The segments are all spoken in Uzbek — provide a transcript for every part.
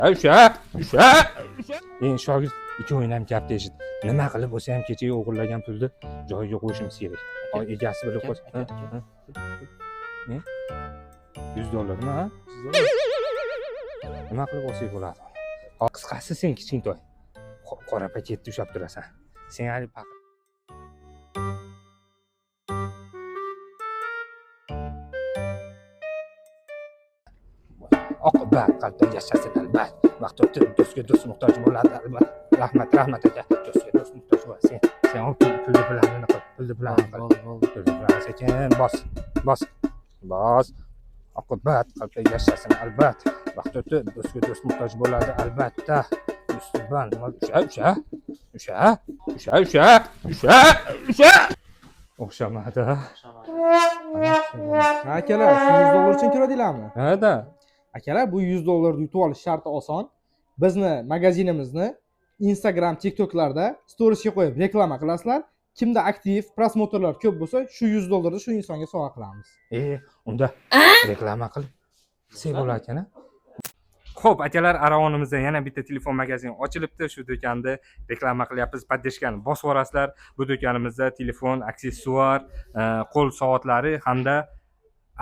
O'sha. Endi shogird ikkovini ham gapni eshit. Nima qilib bo'lsa ham kecha o'g'irlagan pulni joyiga qo'yishimiz kerak. Egasi bilib qo'ysa. $100 mi, ha? Nima qilib olsak bo'ladi? Qisqasi sen kichkintoy. Qora paketni ushlab turasan. Sen hali oqibat qalbda yashasin albat. Vaqt o'tib do'stga do'st muhtoj bo'ladi albat. Rahmat aka. Do'stga do'st muhtoj bo'ladi. Sen pulni bilanini qil. Pulni bilan sekin bos. Oqibat qalbda yashasin albat. Vaqt o'tib do'stga do'st muhtoj bo'ladi albatta. Ustiban o'sha. O'xshamadi. Akalar, shu $100 uchun kiradinglarmi? Ha-da. Akalar, bu $100 yutib olish sharti oson. Bizni magazinimizni Instagram, TikToklarda storiesga qo'yib reklama qilasizlar. Kimda aktiv prosmotrlar ko'p bo'lsa, shu $100 shu insonga sovg'a qilamiz. Unda reklama qilib sen bo'lar ekan-a? Xo'p, akalar, Aravonimizda yana bitta telefon magazin ochilibdi. Shu do'konda reklama qilyapmiz. Podдержкani bosib borasizlar. Bu do'konimizda telefon, aksessuar, qo'l soatlari hamda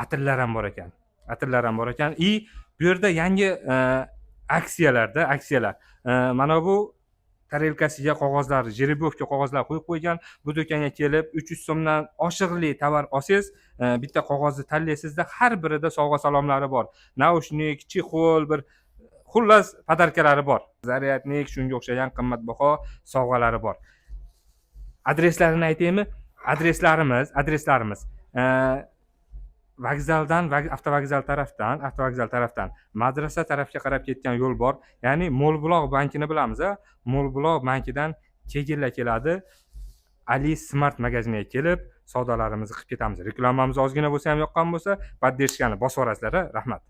atirlar ham bor ekan. Bu yerda yangi aksiyalar. Mana bu tarelkasiga qog'ozlar, жеребьевка qog'ozlar qo'yib qo'ygan. Bu do'konga kelib 300 so'mdan oshiqli tovar olsangiz, bitta qog'ozni tanlaysizda, har birida sovg'a salomlari bor. Naushnik, chexol, bir xullas podarkalari bor. Zaryadnik, shunga o'xshagan qimmatbaho sovg'alari bor. Adreslarini aytaymi? Adreslarimiz vokzaldan, avtovokzal tarafdan madrasa tarafga qarab ketgan yo'l bor. Ya'ni Mo'lbuloq bankini bilamiz, a? Mo'lbuloq bankidan chegirla keladi. Ali Smart magaziniga kelib, savdolarimizni qilib ketamiz. Reklamamiz ozgina bo'lsa ham yoqqan bo'lsa, podдержкani bosib borasizlar, rahmat.